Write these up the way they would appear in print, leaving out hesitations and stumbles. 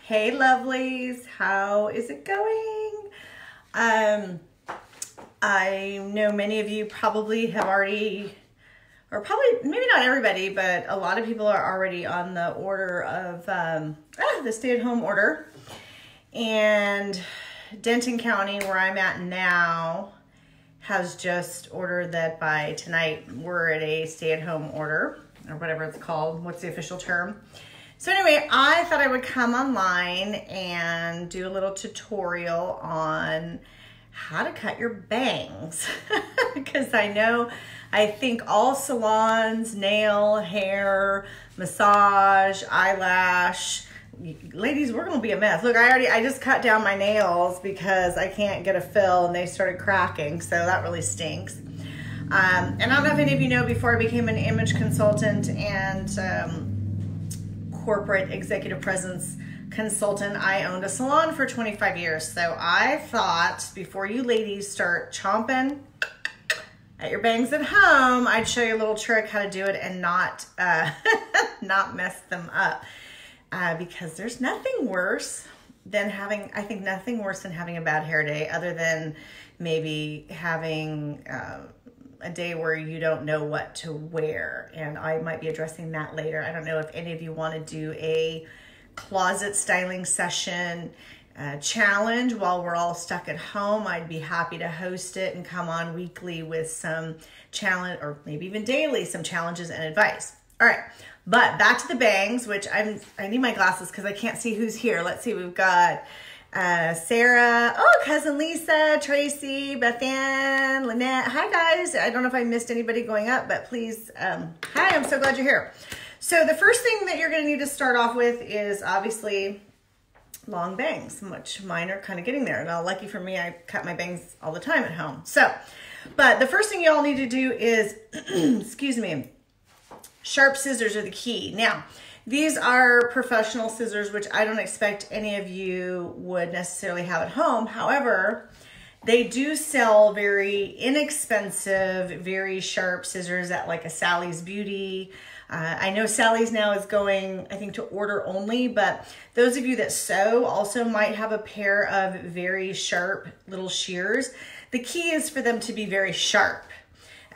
Hey lovelies, how is it going? I know many of you probably have already, or probably maybe not everybody, but a lot of people are already on the order of the stay-at-home order. And Denton County, where I'm at now, has just ordered that by tonight we're at a stay-at-home order, or whatever it's called. What's the official term? So anyway, I thought I would come online and do a little tutorial on how to cut your bangs. Because I think all salons, nail, hair, massage, eyelash, ladies, we're gonna be a mess. Look, I just cut down my nails because I can't get a fill and they started cracking, so that really stinks. And I don't know if any of you know, before I became an image consultant and corporate executive presence consultant, I owned a salon for 25 years. So I thought before you ladies start chomping at your bangs at home, I'd show you a little trick how to do it and not mess them up. Because there's nothing worse than having a bad hair day, other than maybe having a day where you don't know what to wear. And I might be addressing that later. I don't know if any of you want to do a closet styling session challenge while we're all stuck at home. I'd be happy to host it and come on weekly with some challenge, or maybe even daily, some challenges and advice. All right, but back to the bangs, which I need my glasses because I can't see who's here. Let's see, we've got Sarah, oh, cousin Lisa, Tracy, Beth Ann, Lynette. Hi guys, I don't know if I missed anybody going up, but please, hi, I'm so glad you're here. So the first thing that you're gonna need to start off with is obviously long bangs, which mine are kind of getting there. Now, lucky for me, I cut my bangs all the time at home. So, but the first thing you all need to do is, excuse me, sharp scissors are the key. Now, these are professional scissors, which I don't expect any of you would necessarily have at home. However, they do sell very inexpensive, very sharp scissors at like a Sally's Beauty. I know Sally's now is going, I think, to order only, but those of you that sew also might have a pair of very sharp little shears. The key is for them to be very sharp.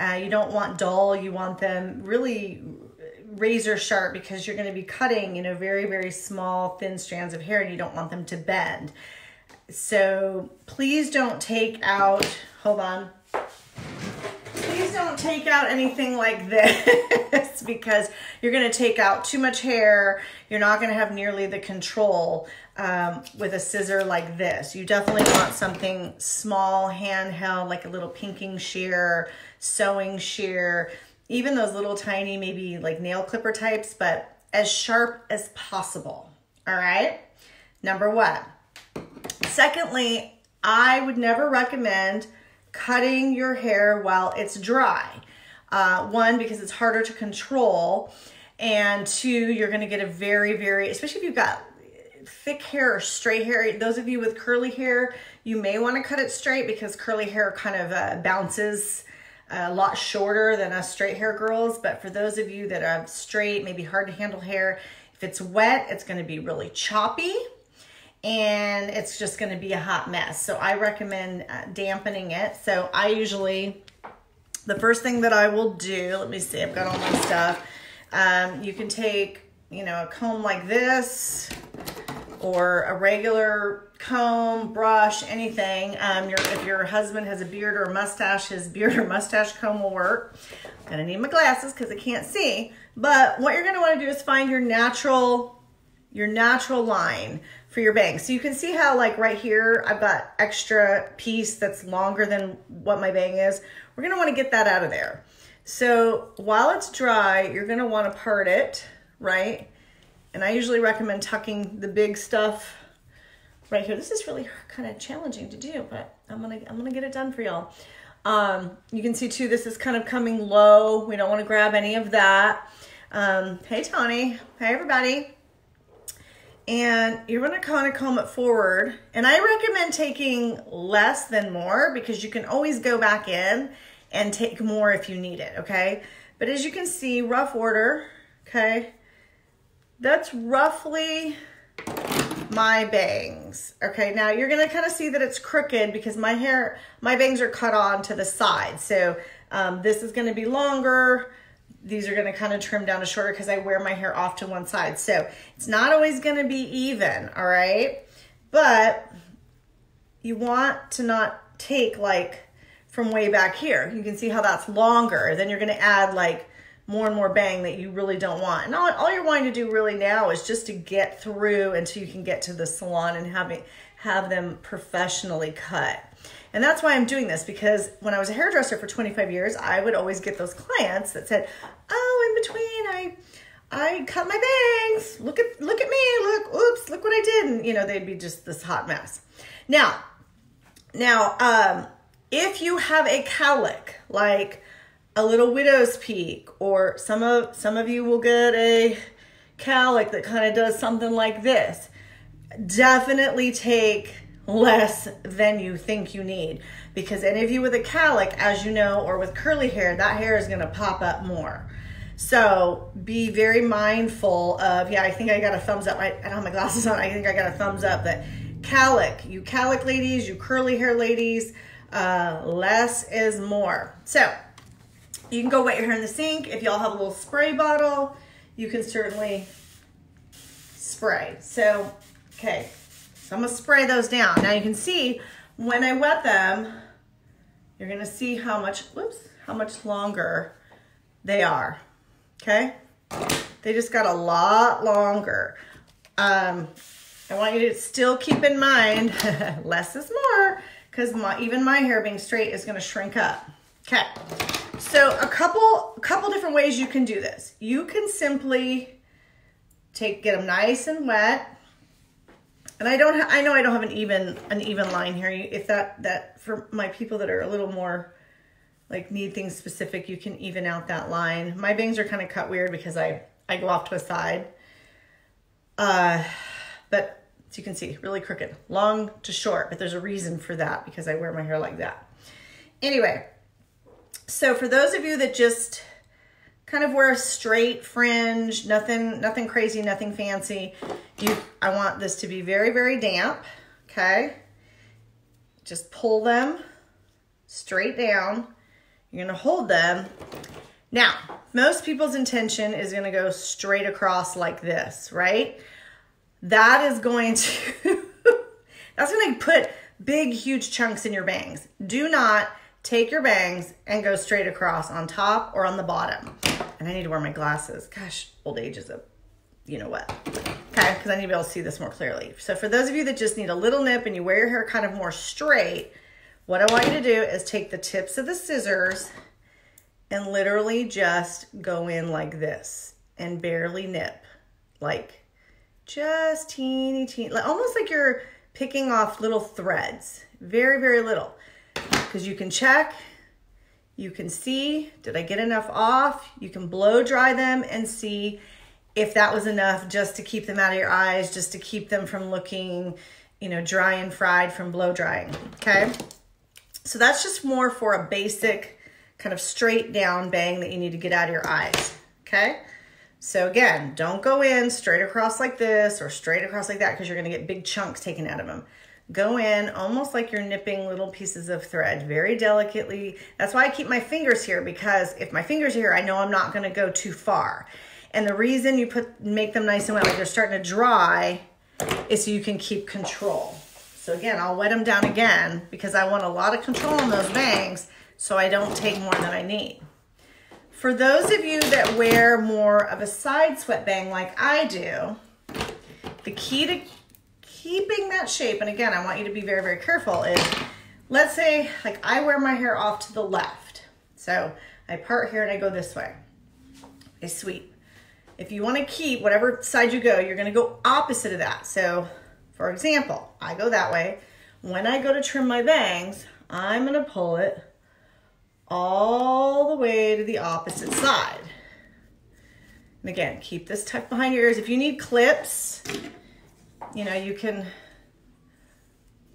You don't want dull, you want them really razor sharp, because you're going to be cutting, you know, very, very small, thin strands of hair, and you don't want them to bend. So please don't take out, hold on. Please don't take out anything like this because you're going to take out too much hair. You're not going to have nearly the control with a scissor like this. You definitely want something small, handheld, like a little pinking shear, sewing shear, even those little tiny, maybe like nail clipper types, but as sharp as possible. All right, number one. Secondly, I would never recommend cutting your hair while it's dry. One, because it's harder to control, and two, you're gonna get a very, very, especially if you've got thick hair or straight hair. Those of you with curly hair, you may wanna cut it straight because curly hair kind of bounces a lot shorter than us straight hair girls. But for those of you that have straight, maybe hard to handle hair, if it's wet, it's gonna be really choppy and it's just gonna be a hot mess. So I recommend dampening it. So I usually, the first thing that I will do, let me see, I've got all my stuff. You can take, you know, a comb like this, or a regular comb, brush, anything. If your husband has a beard or a mustache, his beard or mustache comb will work. I'm gonna need my glasses because I can't see. But what you're gonna wanna do is find your natural line for your bangs. So you can see how, like right here, I've got extra piece that's longer than what my bang is. We're gonna wanna get that out of there. So while it's dry, you're gonna wanna part it, right? And I usually recommend tucking the big stuff right here. This is really kind of challenging to do, but I'm gonna get it done for y'all. You can see too, this is kind of coming low. We don't want to grab any of that. Hey Tony, hey everybody. And you're gonna kind of comb it forward. And I recommend taking less than more, because you can always go back in and take more if you need it, okay? But as you can see, rough order, okay? That's roughly my bangs. Okay, now you're gonna kind of see that it's crooked because my bangs are cut on to the side. So this is gonna be longer. These are gonna kind of trim down to shorter because I wear my hair off to one side. So it's not always gonna be even, all right? But you want to not take like from way back here. You can see how that's longer. Then you're gonna add like more and more bang that you really don't want. And all you're wanting to do really now is just to get through until you can get to the salon and have them professionally cut. And that's why I'm doing this, because when I was a hairdresser for 25 years, I would always get those clients that said, oh, in between, I cut my bangs. Look at me, oops, look what I did. And you know, they'd be just this hot mess. Now, if you have a cowlick, like a little widow's peak, or some of you will get a cowlick that kind of does something like this, definitely take less than you think you need, because any of you with a cowlick, as you know, or with curly hair, that hair is going to pop up more. So be very mindful of, yeah, I think I got a thumbs up. I don't have my glasses on. I think I got a thumbs up that cowlick, you cowlick ladies, you curly hair ladies, less is more. So you can go wet your hair in the sink. If y'all have a little spray bottle, you can certainly spray. So, okay, so I'm gonna spray those down. Now you can see when I wet them, you're gonna see how much longer they are, okay? They just got a lot longer. I want you to still keep in mind, less is more, because even my hair being straight is gonna shrink up, okay? So a couple different ways you can do this. You can simply get them nice and wet. And I know I don't have an even line here. If that for my people that are a little more like need things specific, you can even out that line. My bangs are kind of cut weird because I go off to a side. But as you can see, really crooked, long to short, but there's a reason for that because I wear my hair like that. Anyway, so for those of you that just kind of wear a straight fringe, nothing crazy, nothing fancy, I want this to be very, very damp, okay? Just pull them straight down. You're gonna hold them. Now, most people's intention is gonna go straight across like this, right? That is going to, that's gonna put big, huge chunks in your bangs. Do not take your bangs and go straight across on top or on the bottom. And I need to wear my glasses. Gosh, old age is a, you know what. Okay, because I need to be able to see this more clearly. So for those of you that just need a little nip and you wear your hair kind of more straight, what I want you to do is take the tips of the scissors and literally just go in like this and barely nip. Like just teeny, like almost like you're picking off little threads. Very, very little. Because you can check, you can see, did I get enough off? You can blow dry them and see if that was enough just to keep them out of your eyes, just to keep them from looking, you know, dry and fried from blow drying, okay? So that's just more for a basic kind of straight down bang that you need to get out of your eyes, okay? So again, don't go in straight across like this or straight across like that because you're gonna get big chunks taken out of them. Go in almost like you're nipping little pieces of thread very delicately. That's why I keep my fingers here, because if my fingers are here, I know I'm not gonna go too far. And the reason you make them nice and wet, like they're starting to dry, is so you can keep control. So again, I'll wet them down again because I want a lot of control on those bangs so I don't take more than I need. For those of you that wear more of a side swept bang like I do, the key to keeping that shape, and again, I want you to be very, very careful, is let's say like I wear my hair off to the left. So I part here and I go this way. I sweep. If you want to keep whatever side you go, you're going to go opposite of that. So for example, I go that way. When I go to trim my bangs, I'm going to pull it all the way to the opposite side. And again, keep this tucked behind your ears. If you need clips, you know, you can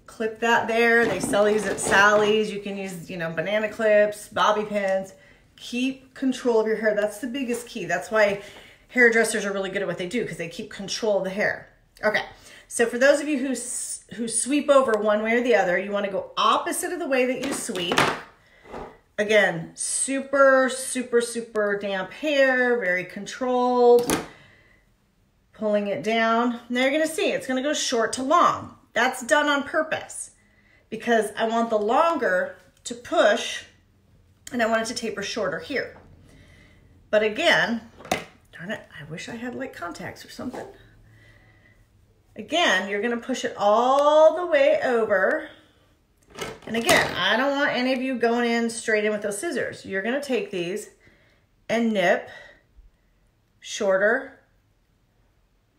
clip that there. They sell these at Sally's. You can use, you know, banana clips, bobby pins. Keep control of your hair. That's the biggest key. That's why hairdressers are really good at what they do, because they keep control of the hair. Okay, so for those of you who sweep over one way or the other, you want to go opposite of the way that you sweep. Again, super, super, super damp hair, very controlled. Pulling it down. Now you're gonna see it's gonna go short to long. That's done on purpose because I want the longer to push and I want it to taper shorter here. But again, darn it, I wish I had like contacts or something. Again, you're gonna push it all the way over. And again, I don't want any of you going in straight in with those scissors. You're gonna take these and nip shorter,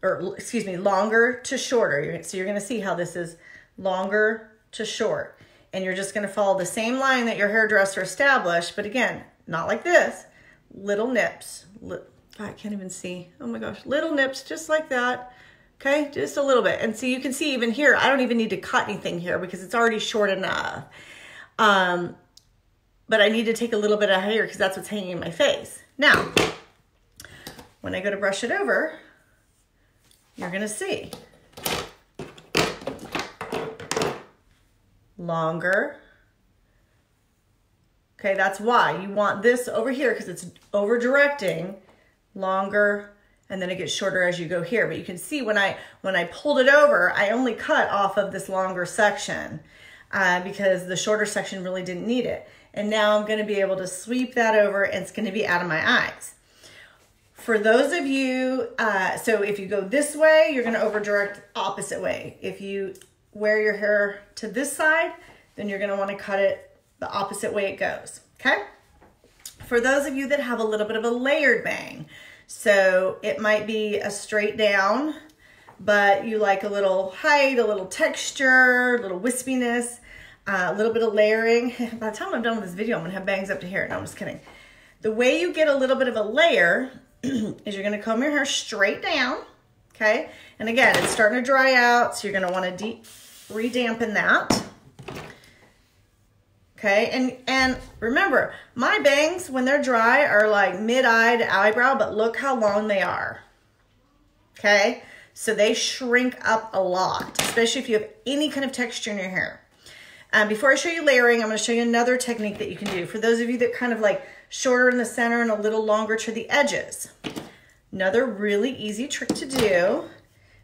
or excuse me, longer to shorter. So you're gonna see how this is longer to short. And you're just gonna follow the same line that your hairdresser established, but again, not like this. Little nips. I can't even see. Oh my gosh, little nips just like that. Okay, just a little bit. And so you can see even here, I don't even need to cut anything here because it's already short enough. But I need to take a little bit of hair because that's what's hanging in my face. Now, when I go to brush it over, you're gonna see longer. Okay, that's why you want this over here because it's over directing, longer, and then it gets shorter as you go here. But you can see when I pulled it over, I only cut off of this longer section because the shorter section really didn't need it. And now I'm gonna be able to sweep that over and it's gonna be out of my eyes. For those of you, so if you go this way, you're gonna over direct opposite way. If you wear your hair to this side, then you're gonna wanna cut it the opposite way it goes, okay? For those of you that have a little bit of a layered bang, so it might be a straight down, but you like a little height, a little texture, a little wispiness, a little bit of layering. By the time I'm done with this video, I'm gonna have bangs up to here. No, I'm just kidding. The way you get a little bit of a layer is you're gonna comb your hair straight down, okay? And again, it's starting to dry out, so you're gonna wanna re-dampen that. Okay, and remember, my bangs, when they're dry, are like mid-eye to eyebrow, but look how long they are, okay? So they shrink up a lot, especially if you have any kind of texture in your hair. Before I show you layering, I'm gonna show you another technique that you can do. For those of you that kind of like shorter in the center and a little longer to the edges. Another really easy trick to do.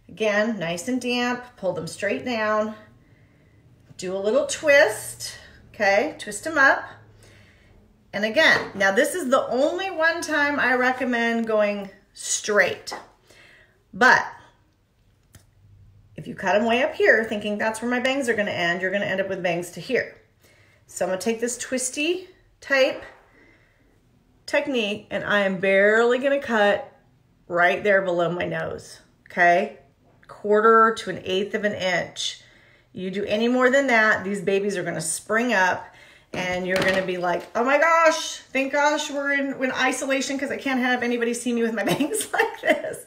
Again, nice and damp, pull them straight down. Do a little twist. Okay, twist them up. And again, now this is the only one time I recommend going straight. But if you cut them way up here, thinking that's where my bangs are gonna end, you're gonna end up with bangs to here. So I'm gonna take this twisty type technique and I am barely gonna cut right there below my nose, okay? 1/4 to 1/8 of an inch. You do any more than that, these babies are gonna spring up and you're gonna be like, oh my gosh, thank gosh we're in isolation because I can't have anybody see me with my bangs like this.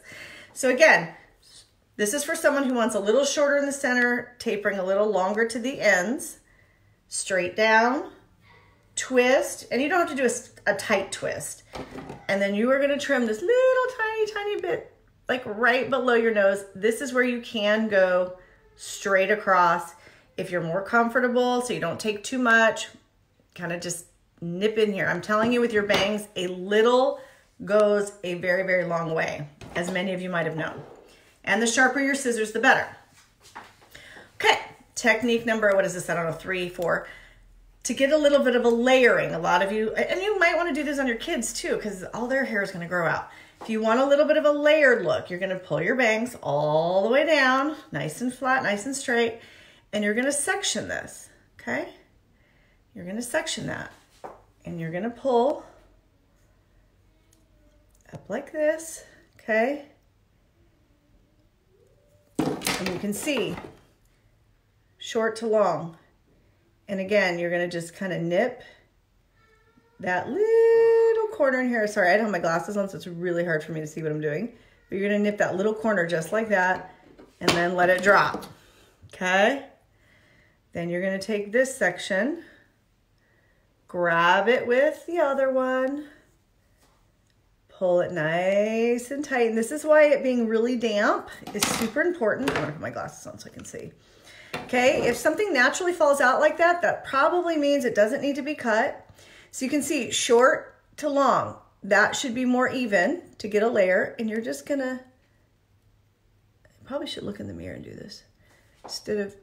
So again, this is for someone who wants a little shorter in the center, tapering a little longer to the ends, straight down, twist, and you don't have to do a tight twist. And then you are gonna trim this little tiny bit, like right below your nose. This is where you can go straight across. If you're more comfortable, so you don't take too much, kind of just nip in here. I'm telling you with your bangs, a little goes a very, very long way, as many of you might have known. And the sharper your scissors, the better. Okay, technique number, what is this? I don't know, 3, 4. To get a little bit of a layering, a lot of you, and you might want to do this on your kids too, because all their hair is going to grow out. If you want a little bit of a layered look, you're going to pull your bangs all the way down, nice and flat, nice and straight, and you're going to section this, okay? You're going to section that, and you're going to pull up like this, okay? And you can see short to long. And again, you're going to just kind of nip that little corner in here. Sorry, I don't have my glasses on, so it's really hard for me to see what I'm doing. But you're gonna nip that little corner just like that and then let it drop, okay? Then you're gonna take this section, grab it with the other one, Pull it nice and tight. And this is why it being really damp is super important. I'm gonna put my glasses on so I can see. Okay, if something naturally falls out like that, that probably means it doesn't need to be cut. So you can see short to long. That should be more even to get a layer. And you're just gonna, I probably should look in the mirror and do this. Instead of,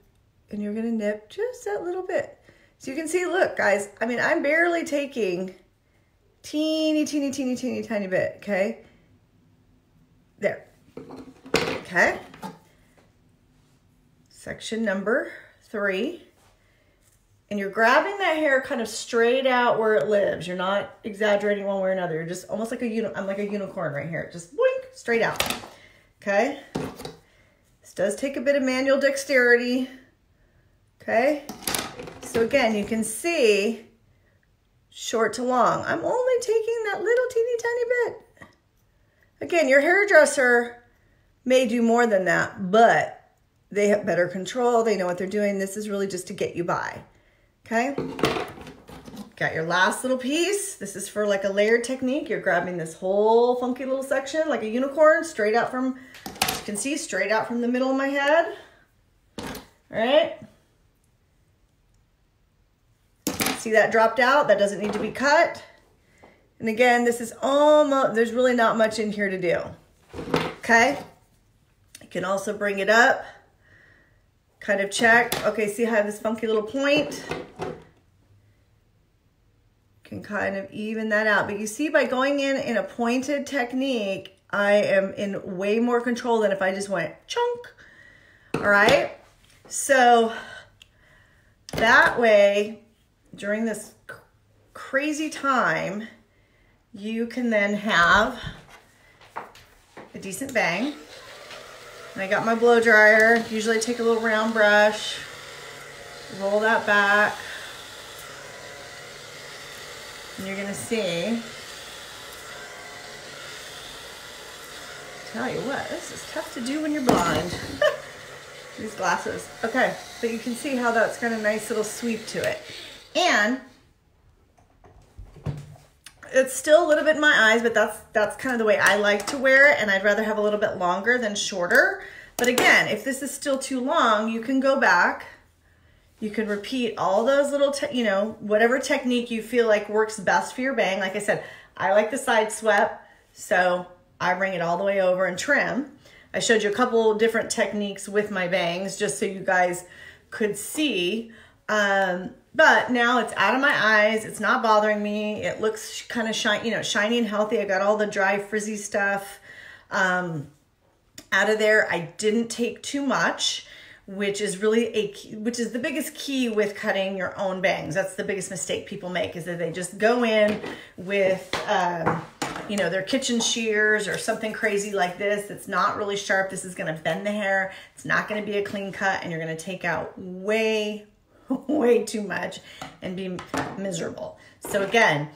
and you're gonna nip just that little bit. So you can see, look guys, I mean, I'm barely taking teeny tiny bit, okay? There, okay? Section number 3. And you're grabbing that hair kind of straight out where it lives. You're not exaggerating one way or another. You're just almost like I'm like a unicorn right here. Just blink, straight out, okay? This does take a bit of manual dexterity, okay? So again, you can see short to long. I'm only taking that little teeny tiny bit. Again, your hairdresser may do more than that, but they have better control. They know what they're doing. This is really just to get you by, okay? Got your last little piece. This is for like a layered technique. You're grabbing this whole funky little section like a unicorn straight out from, as you can see, straight out from the middle of my head. All right. See that dropped out? That doesn't need to be cut. And again, this is almost, there's really not much in here to do. Okay. You can also bring it up, kind of check. Okay, see how I have this funky little point? Can kind of even that out. But you see, by going in a pointed technique, I am in way more control than if I just went chunk. All right. So that way, during this crazy time, you can then have a decent bang. And I got my blow dryer. Usually I take a little round brush, roll that back. And you're gonna see, tell you what, this is tough to do when you're blind. These glasses. Okay, but you can see how that's got a nice little sweep to it. And it's still a little bit in my eyes, but that's kind of the way I like to wear it, and I'd rather have a little bit longer than shorter. But again, if this is still too long, you can go back. You can repeat all those little, whatever technique you feel like works best for your bang. Like I said, I like the side swept, so I bring it all the way over and trim. I showed you a couple different techniques with my bangs just so you guys could see. But now it's out of my eyes. It's not bothering me. It looks kind of shiny and healthy. I got all the dry frizzy stuff out of there. I didn't take too much, which is really which is the biggest key with cutting your own bangs. That's the biggest mistake people make, is that they just go in with, their kitchen shears or something crazy like this. It's not really sharp. This is going to bend the hair. It's not going to be a clean cut, and you're going to take out way too much and be miserable. So again,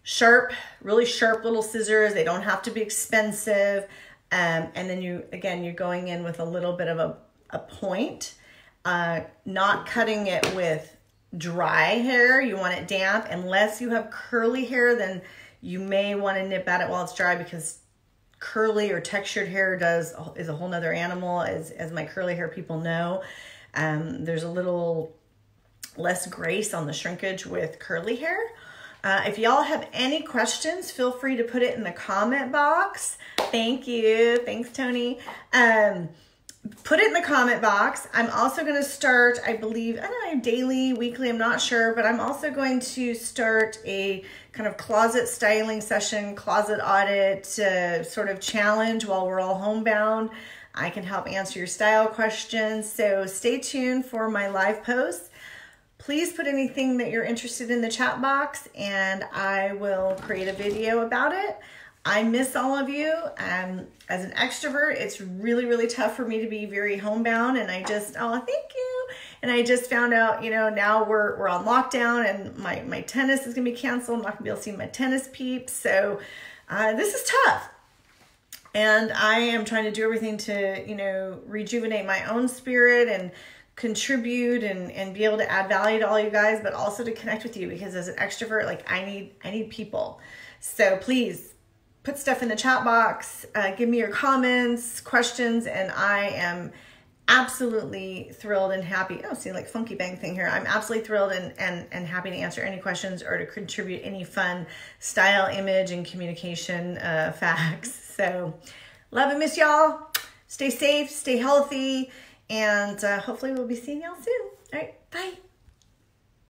sharp, really sharp little scissors. They don't have to be expensive. And then you're going in with a little bit of a point, not cutting it with dry hair. You want it damp. Unless you have curly hair, then you may want to nip at it while it's dry, because curly or textured hair is a whole nother animal, as my curly hair people know. There's a little less grace on the shrinkage with curly hair. If y'all have any questions, feel free to put it in the comment box. Thank you. Thanks, Tony. Put it in the comment box. I'm also going to start, I believe, I don't know, daily, weekly, I'm not sure, but I'm also going to start a kind of closet styling session, closet audit sort of challenge while we're all homebound. I can help answer your style questions. So stay tuned for my live posts. Please put anything that you're interested in the chat box, and I will create a video about it. I miss all of you. As an extrovert, it's really, really tough for me to be very homebound, and I just, oh, thank you. And I just found out, now we're on lockdown, and my tennis is gonna be canceled. I'm not gonna be able to see my tennis peeps. So this is tough. And I am trying to do everything to, rejuvenate my own spirit and contribute and be able to add value to all you guys, but also to connect with you, because as an extrovert, like I need people. So please put stuff in the chat box, give me your comments, questions, and I am absolutely thrilled and happy. Oh, see, like funky bang thing here. I'm absolutely thrilled and happy to answer any questions or to contribute any fun style, image, and communication facts. So love and miss y'all. Stay safe, stay healthy, and hopefully we'll be seeing y'all soon. All right, bye.